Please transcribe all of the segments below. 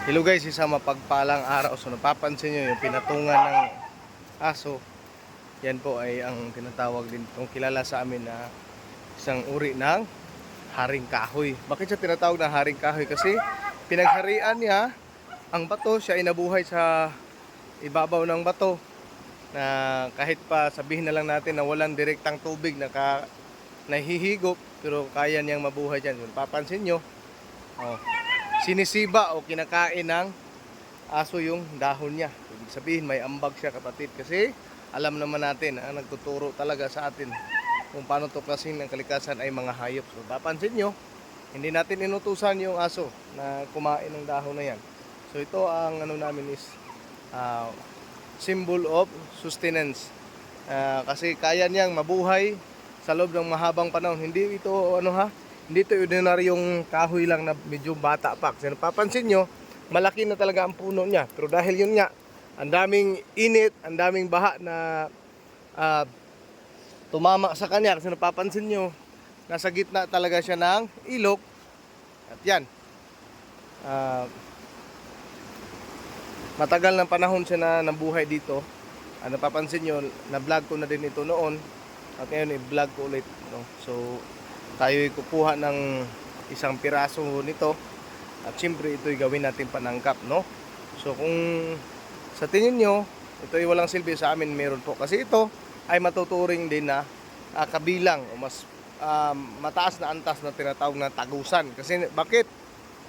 Hello guys, isang mapagpalang araw. So napapansin nyo yung pinatungan ng aso. Yan po ay ang tinatawag din itong kilala sa amin na isang uri ng haring kahoy. Bakit siya tinatawag na haring kahoy? Kasi pinagharian niya ang bato, siya ay nabuhay sa ibabaw ng bato. Na kahit pa sabihin na lang natin na walang direktang tubig na nahihigop, pero kaya niyang mabuhay dyan. So, napapansin nyo, sinisiba o kinakain ng aso yung dahon niya. Ibig sabihin may ambag siya, kapatid, kasi alam naman natin ang nagtuturo talaga sa atin kung paano tuklasin ng kalikasan ay mga hayop. So papansin nyo, hindi natin inutusan yung aso na kumain ng dahon na yan. So ito ang ano namin is symbol of sustenance. Kasi kaya niyang mabuhay sa loob ng mahabang panahon. Hindi ito hindi ito ordinaryong kahoy lang na medyo bata pa. Kasi napapansin nyo, malaki na talaga ang puno niya. Pero dahil yun nga, ang daming init, ang daming baha na tumama sa kanya. Kasi napapansin nyo, nasa gitna talaga siya ng ilog. At yan, matagal ng panahon siya na nabuhay dito. Napapansin nyo, na-vlog ko na din ito noon. At ngayon, i-vlog ko ulit. No? So, tayo kukuha ng isang piraso nito at siyempre ito'y gawin natin panangkap, no? So kung sa tingin nyo ito'y walang silbi, sa amin meron po, kasi ito ay matuturing din na kabilang o mas mataas na antas na tinatawag na tagusan. Kasi bakit?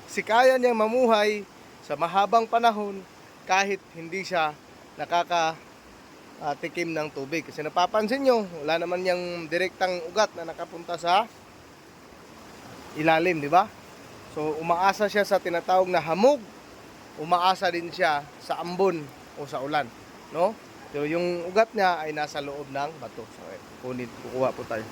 Si kaya niyang mamuhay sa mahabang panahon kahit hindi siya tikim ng tubig. Kasi napapansin nyo, wala naman yung direktang ugat na nakapunta sa ilalim, di ba? So umaasa siya sa tinatawag na hamog, umaasa din siya sa ambon o sa ulan, no? So yung ugat niya ay nasa loob ng bato. So kukuha po tayo.